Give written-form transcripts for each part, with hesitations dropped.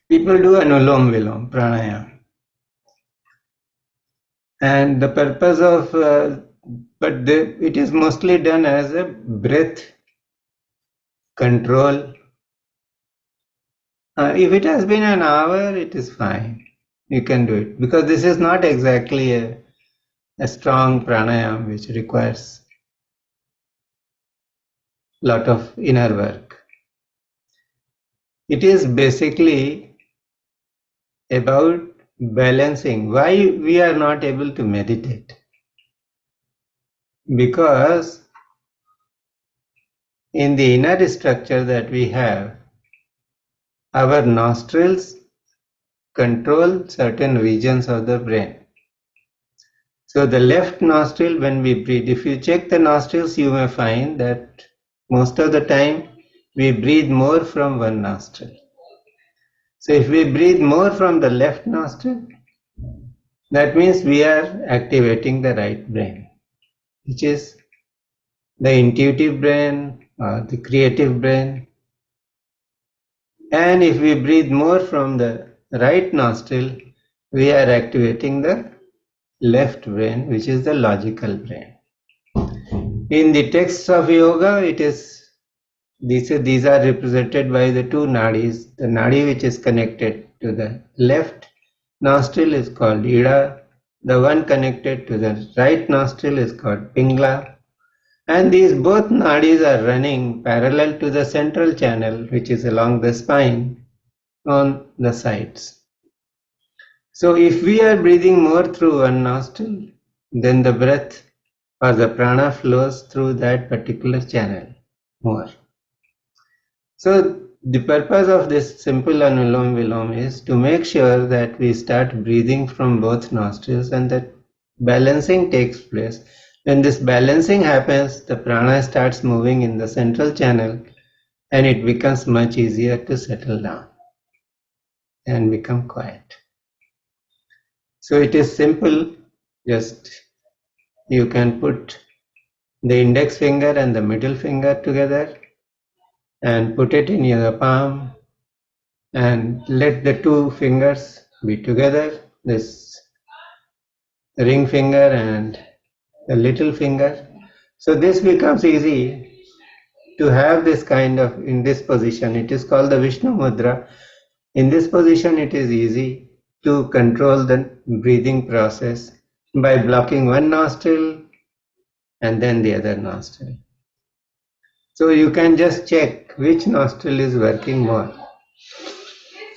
People do Anulom Vilom, pranayama. And the purpose of, it is mostly done as a breath control. If it has been an hour, it is fine. You can do it because this is not exactly a strong pranayama which requires a lot of inner work. It is basically about balancing. Why we are not able to meditate? Because in the inner structure that we have, our nostrils control certain regions of the brain. So the left nostril, when we breathe, if you check the nostrils, you may find that most of the time we breathe more from one nostril. So if we breathe more from the left nostril, that means we are activating the right brain, which is the intuitive brain or the creative brain. And if we breathe more from the right nostril, we are activating the left brain, which is the logical brain. In the texts of yoga, it is these are represented by the two nadis. The nadi which is connected to the left nostril is called Ida. The one connected to the right nostril is called Pingla. And these both nadis are running parallel to the central channel, which is along the spine on the sides. So if we are breathing more through one nostril, then the breath or the prana flows through that particular channel more. So the purpose of this simple Anulom Vilom is to make sure that we start breathing from both nostrils and that balancing takes place. When this balancing happens, the prana starts moving in the central channel and it becomes much easier to settle down and become quiet. So it is simple, just you can put the index finger and the middle finger together and put it in your palm and let the two fingers be together, this ring finger and the little finger. So this becomes easy to have this kind of, in this position, it is called the Vishnu Mudra. In this position it is easy to control the breathing process by blocking one nostril and then the other nostril. So you can just check which nostril is working more.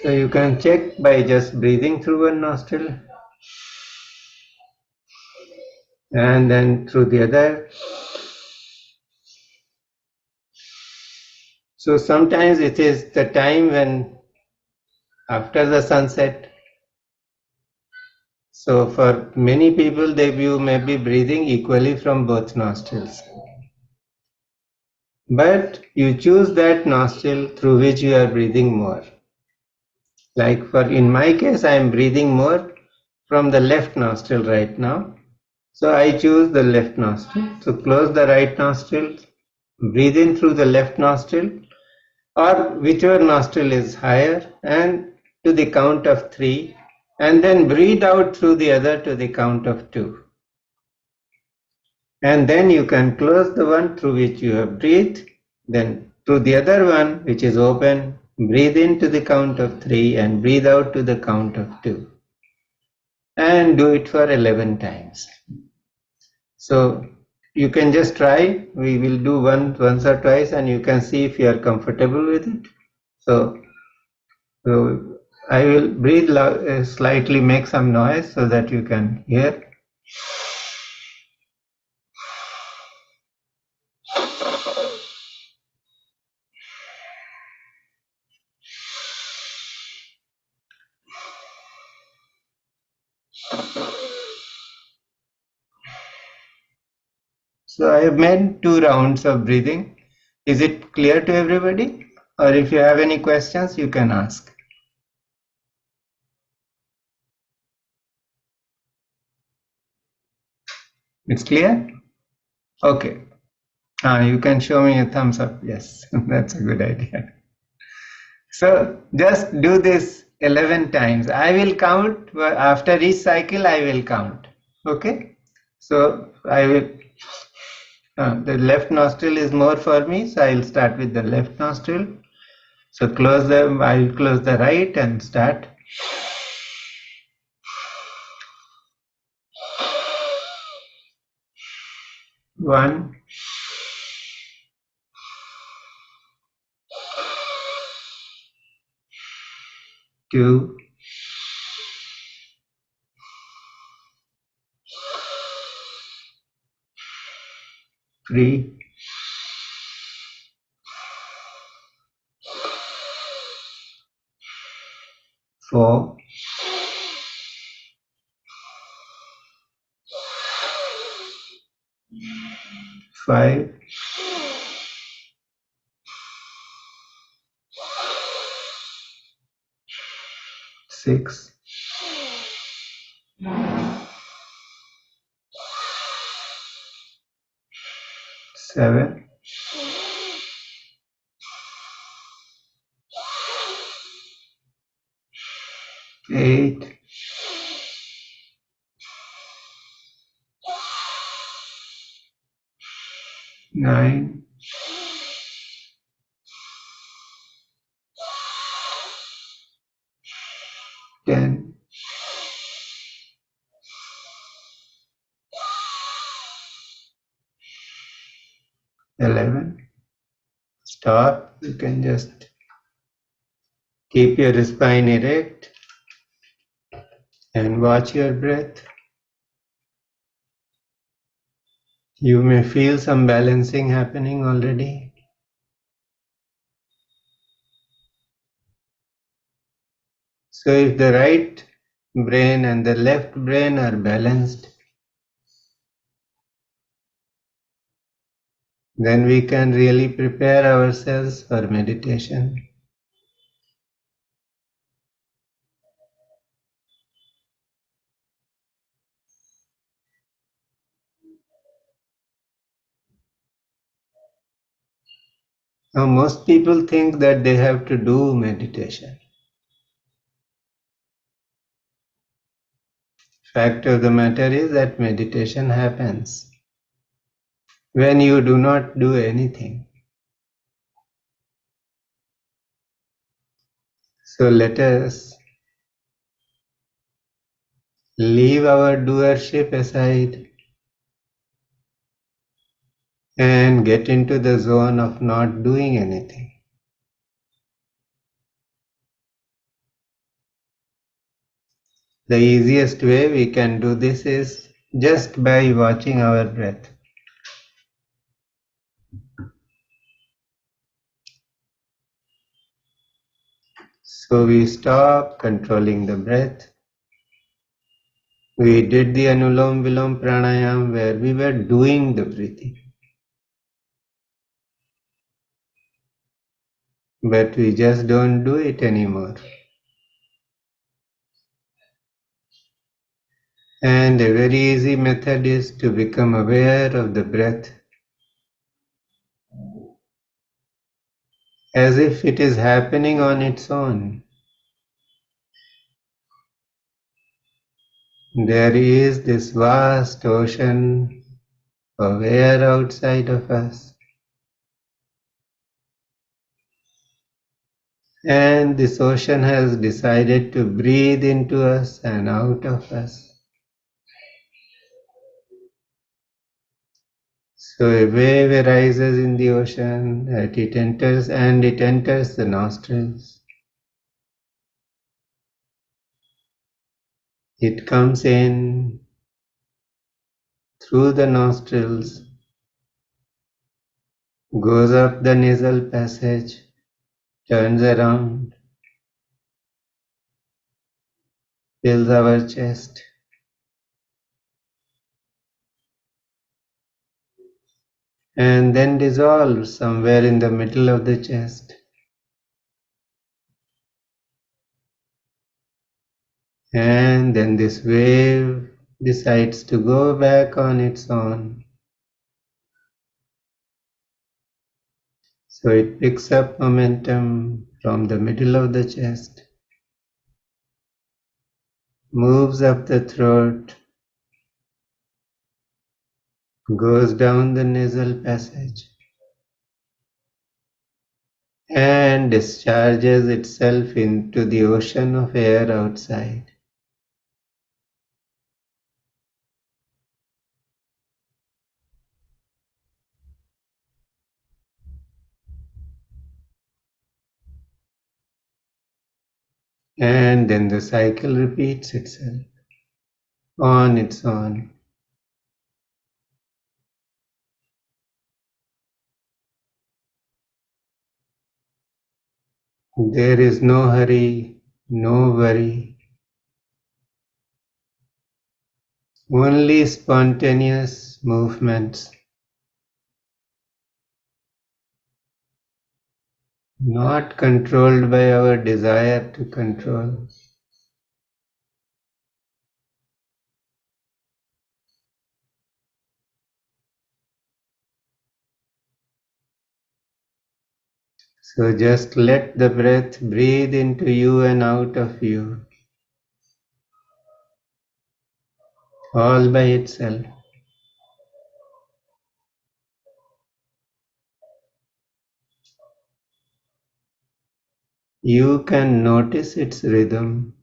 So you can check by just breathing through one nostril and then through the other. So sometimes it is the time when after the sunset. So for many people they view maybe breathing equally from both nostrils. But you choose that nostril through which you are breathing more. Like in my case, I am breathing more from the left nostril right now. So I choose the left nostril. So close the right nostril, breathe in through the left nostril or whichever nostril is higher and to the count of 3 and then breathe out through the other to the count of 2. And then you can close the one through which you have breathed, then through the other one which is open, breathe in to the count of 3 and breathe out to the count of 2. And do it for 11 times. So you can just try. We will do once or twice and you can see if you are comfortable with it. So I will breathe slightly, make some noise so that you can hear. So I have made 2 rounds of breathing. Is it clear to everybody? Or if you have any questions, you can ask. It's clear? Okay. You can show me a thumbs up. Yes, that's a good idea. So just do this 11 times. I will count after each cycle. I will count. Okay. So I will. The left nostril is more for me, so I will start with the left nostril. So close the. I will close the right and start. 1, 2, 3, 4, 5, 6, 7, 8, 9, 10, 11. Stop. You can just keep your spine erect and watch your breath. You may feel some balancing happening already. So if the right brain and the left brain are balanced, then we can really prepare ourselves for meditation. Now most people think that they have to do meditation. Fact of the matter is that meditation happens when you do not do anything. So let us leave our doership aside and get into the zone of not doing anything. The easiest way we can do this is just by watching our breath. So we stop controlling the breath. We did the Anulom Vilom Pranayam where we were doing the breathing. But we just don't do it anymore. And a very easy method is to become aware of the breath as if it is happening on its own. There is this vast ocean of air outside of us. And this ocean has decided to breathe into us and out of us. So a wave arises in the ocean, it enters the nostrils. It comes in through the nostrils, goes up the nasal passage, turns around, fills our chest, and then dissolves somewhere in the middle of the chest. And then this wave decides to go back on its own. So it picks up momentum from the middle of the chest moves up the throat, goes down the nasal passage, and discharges itself into the ocean of air outside. And then the cycle repeats itself on its own. There is no hurry, no worry, only spontaneous movements, not controlled by our desire to control. So just let the breath breathe into you and out of you, all by itself. You can notice its rhythm.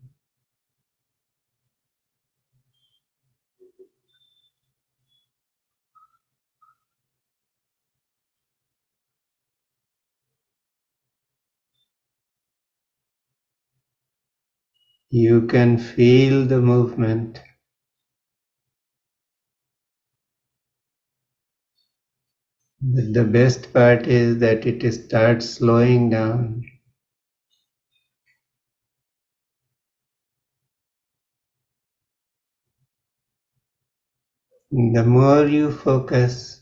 You can feel the movement. But the best part is that it starts slowing down. The more you focus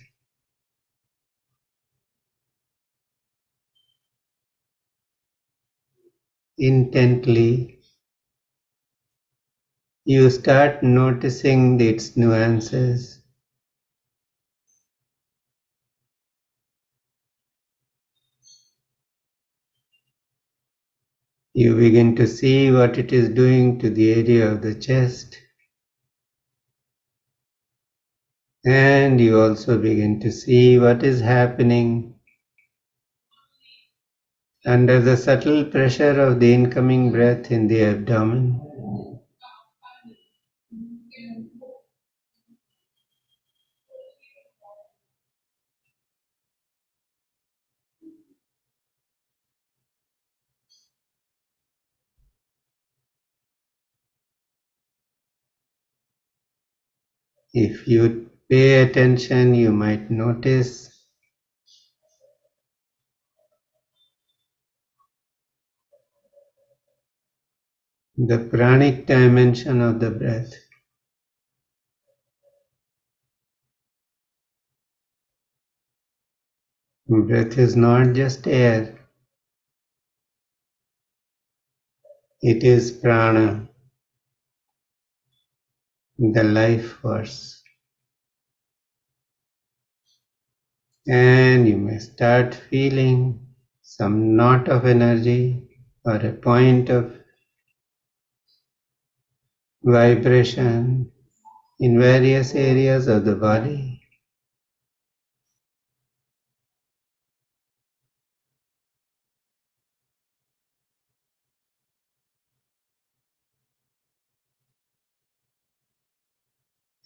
intently, you start noticing its nuances. You begin to see what it is doing to the area of the chest, and you also begin to see what is happening under the subtle pressure of the incoming breath in the abdomen. If you pay attention, you might notice the pranic dimension of the breath. Breath is not just air, it is prana, the life force. And you may start feeling some knot of energy or a point of vibration in various areas of the body.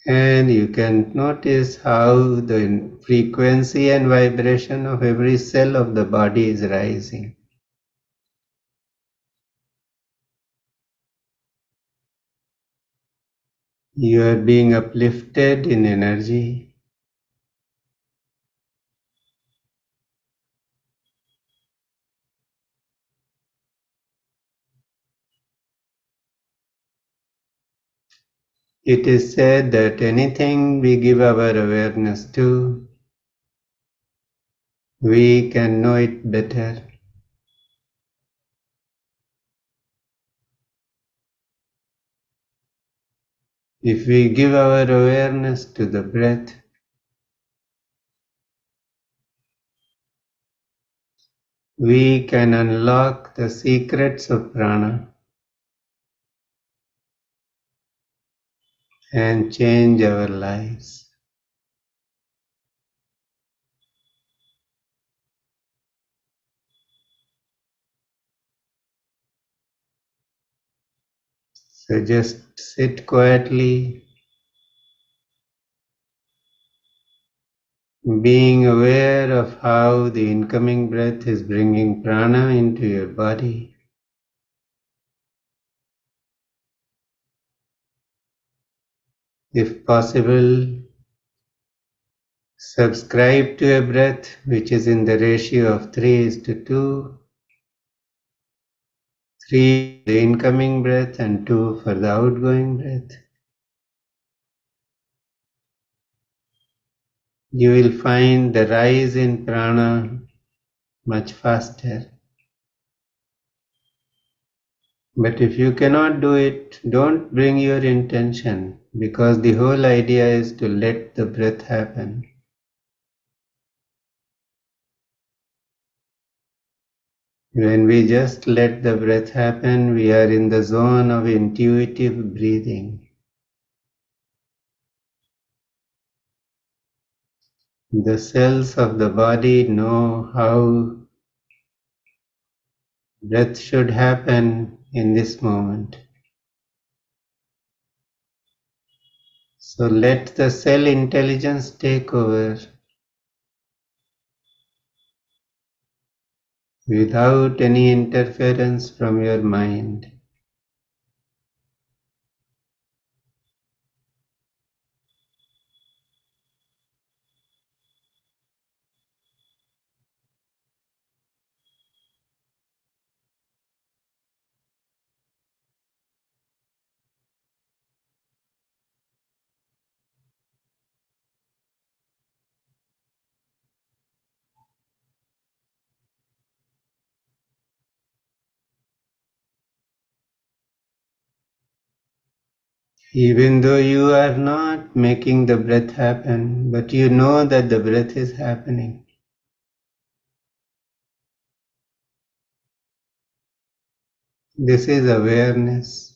And you can notice how the frequency and vibration of every cell of the body is rising. You are being uplifted in energy. It is said that anything we give our awareness to, we can know it better. If we give our awareness to the breath, we can unlock the secrets of prana. and change our lives. So just sit quietly, being aware of how the incoming breath is bringing prana into your body. If possible, subscribe to a breath which is in the ratio of 3:2, 3 for the incoming breath and 2 for the outgoing breath. You will find the rise in prana much faster. But if you cannot do it, don't bring your intention, because the whole idea is to let the breath happen. When we just let the breath happen, we are in the zone of intuitive breathing. The cells of the body know how breath should happen in this moment. So let the cell intelligence take over without any interference from your mind. Even though you are not making the breath happen, but you know that the breath is happening. This is awareness.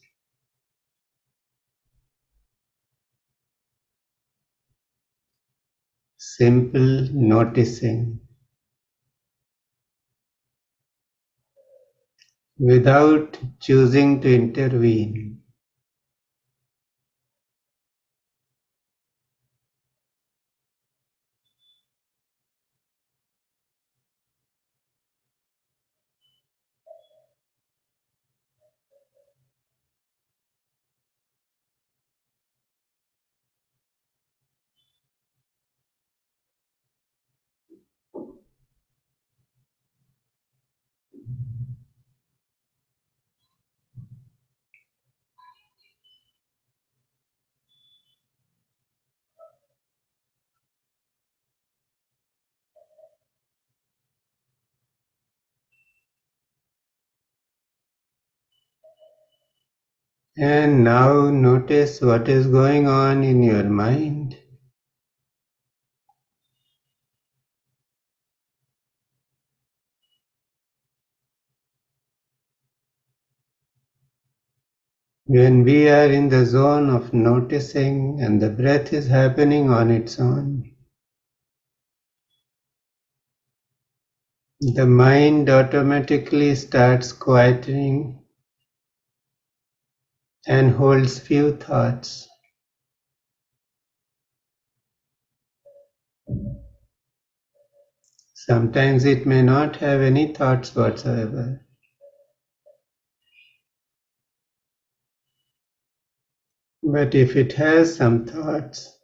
Simple noticing without choosing to intervene. And now notice what is going on in your mind. When we are in the zone of noticing and the breath is happening on its own, the mind automatically starts quietening and holds few thoughts. Sometimes it may not have any thoughts whatsoever. But if it has some thoughts,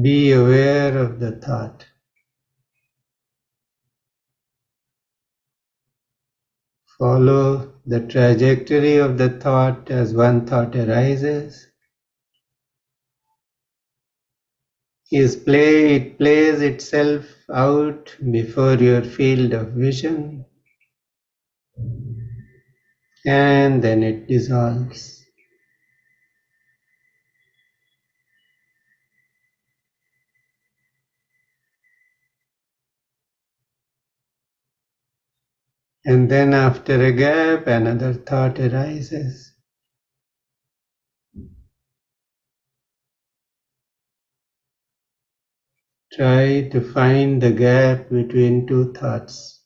be aware of the thought. Follow the trajectory of the thought as one thought arises. It plays itself out before your field of vision, and then it dissolves. And then after a gap, another thought arises. Try to find the gap between two thoughts.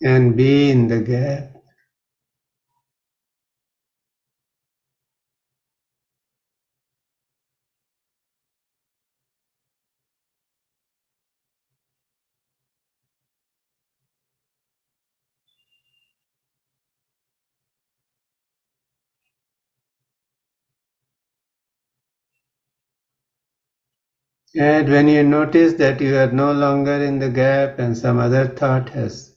And be in the gap. And when you notice that you are no longer in the gap and some other thought has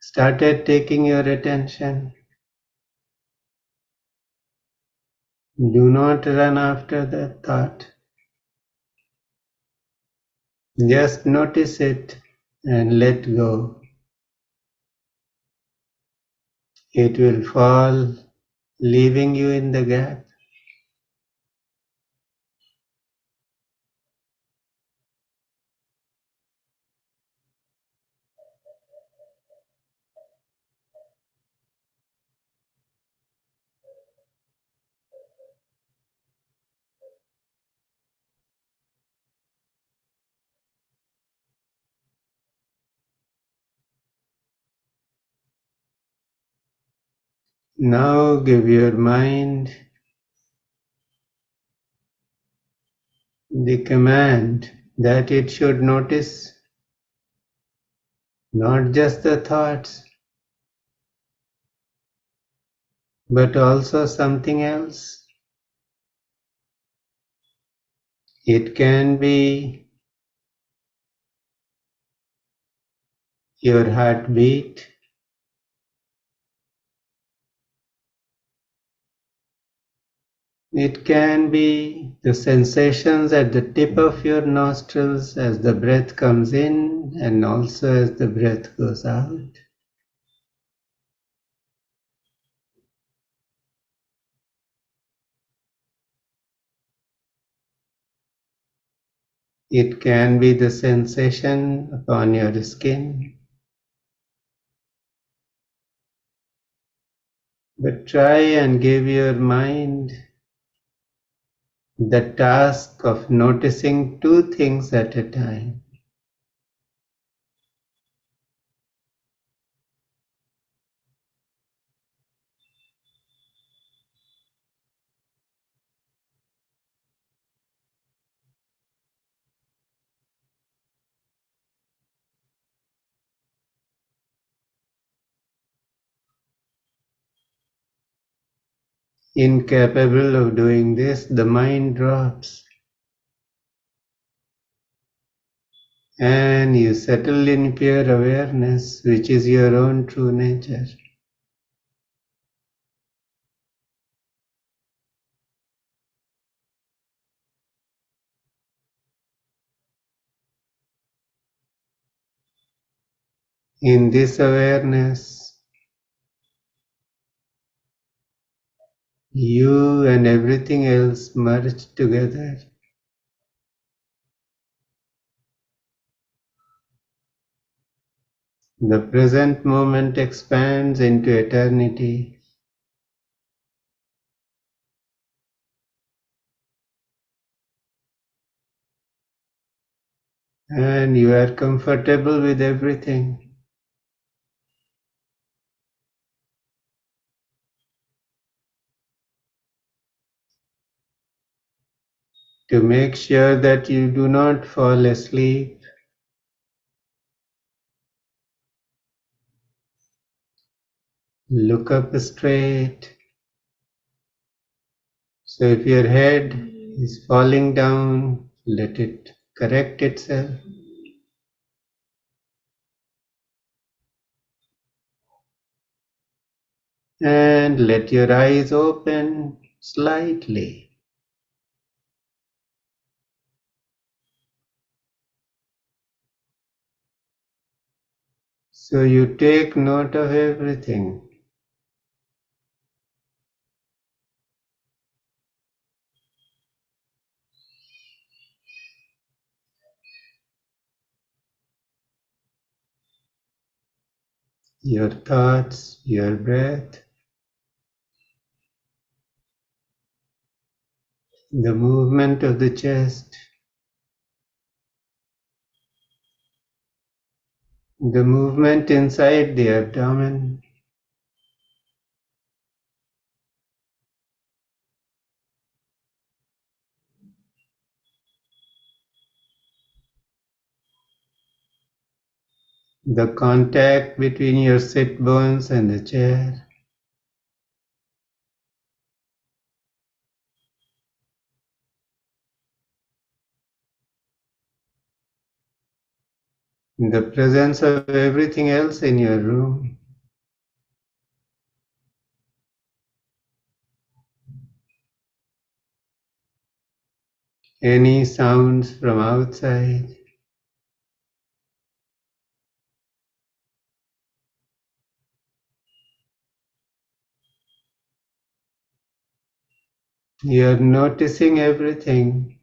started taking your attention, do not run after that thought. Just notice it and let go. It will fall, leaving you in the gap. Now give your mind the command that it should notice not just the thoughts, but also something else. It can be your heartbeat. It can be the sensations at the tip of your nostrils as the breath comes in and also as the breath goes out. It can be the sensation upon your skin. But try and give your mind the task of noticing two things at a time. Incapable of doing this, the mind drops and you settle in pure awareness, which is your own true nature. In this awareness, you and everything else merge together. The present moment expands into eternity. And you are comfortable with everything. To make sure that you do not fall asleep, look up straight. So if your head is falling down, let it correct itself. And let your eyes open slightly. So you take note of everything. your thoughts, your breath, the movement of the chest, the movement inside the abdomen, the contact between your sit bones and the chair, the presence of everything else in your room. Any sounds from outside, you're noticing everything,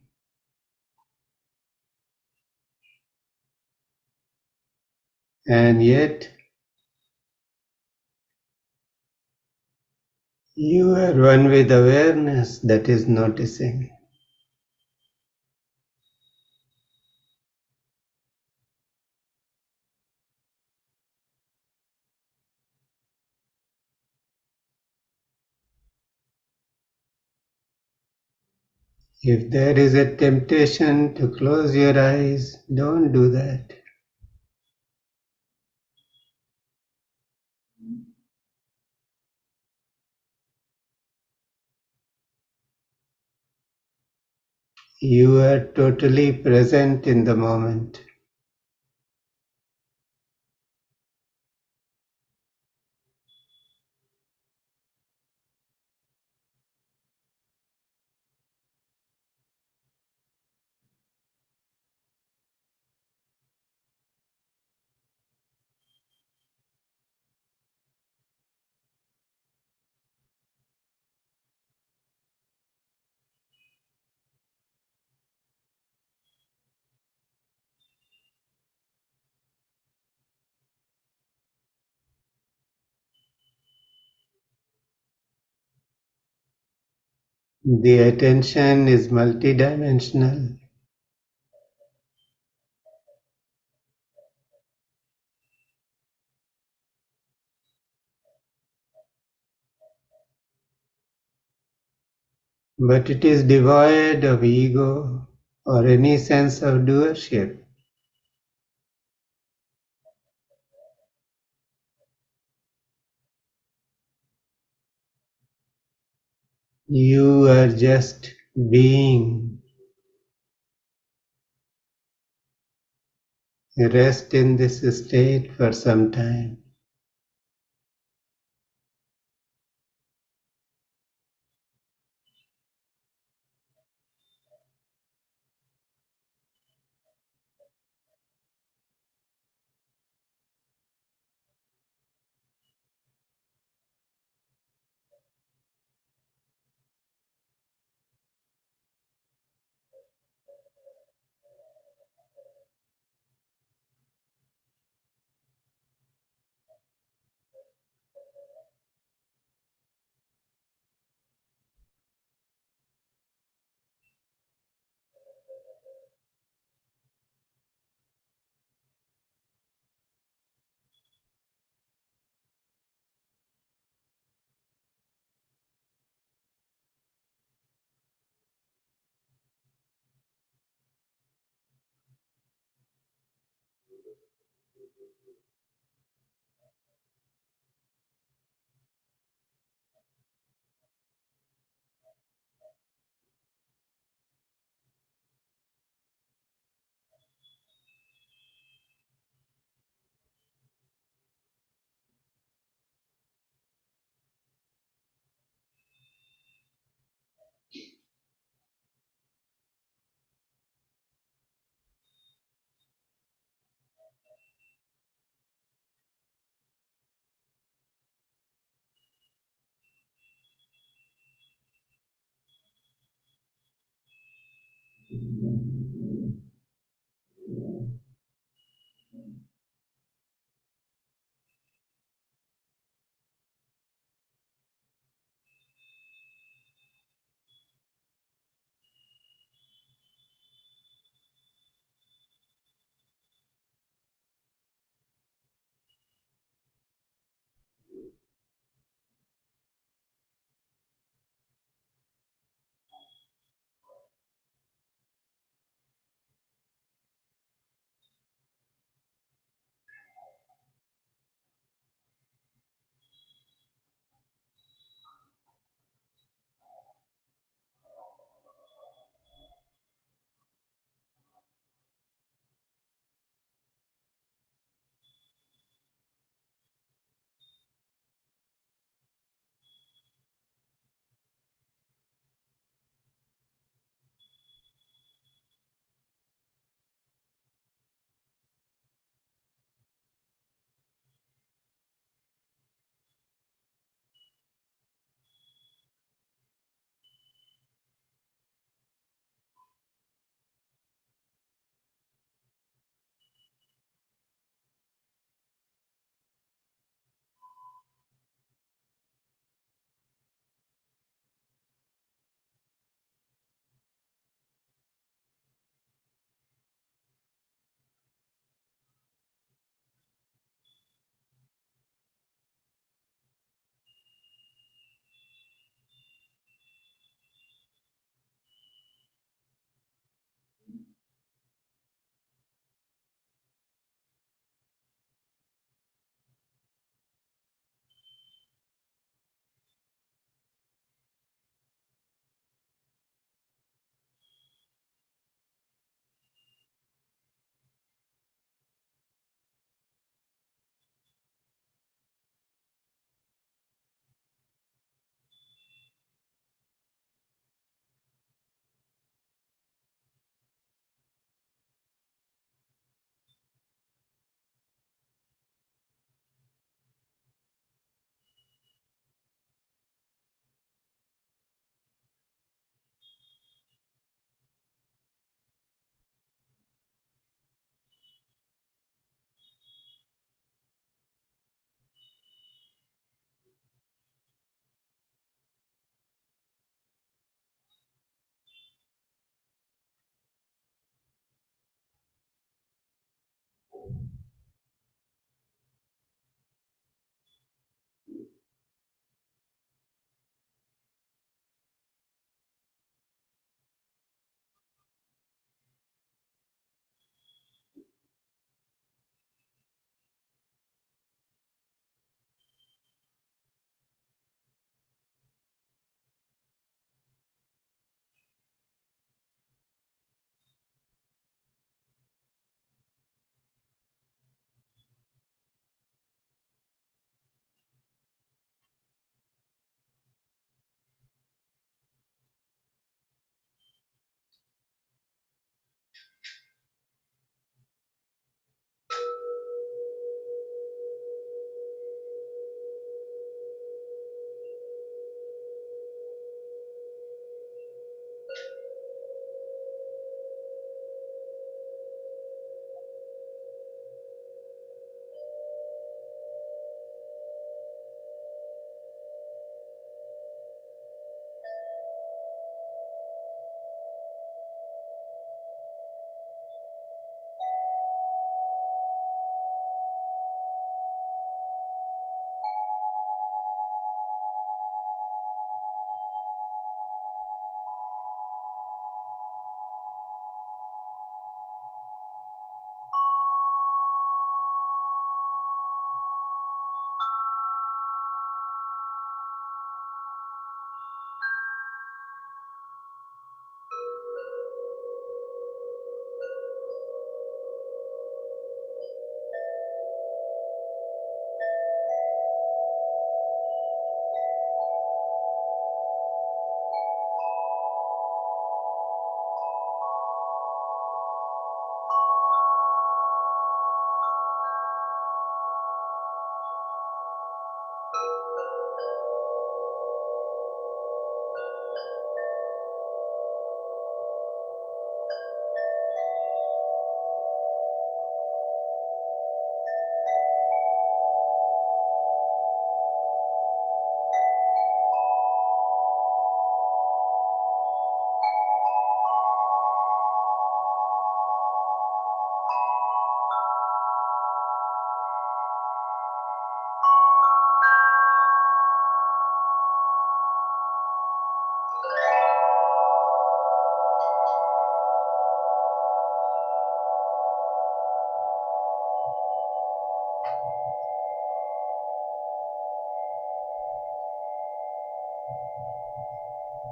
and yet you are one with awareness that is noticing. If there is a temptation to close your eyes, don't do that. You are totally present in the moment. The attention is multidimensional. But it is devoid of ego or any sense of doership. You are just being. Rest in this state for some time.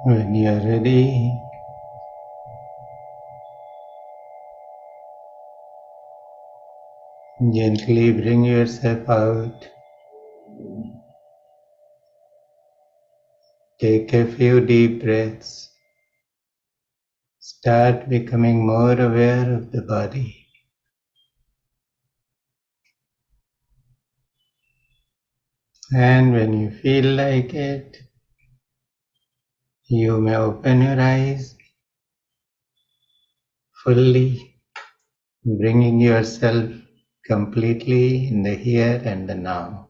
When you are ready, gently bring yourself out. Take a few deep breaths. Start becoming more aware of the body. And when you feel like it, you may open your eyes fully, bringing yourself completely in the here and the now.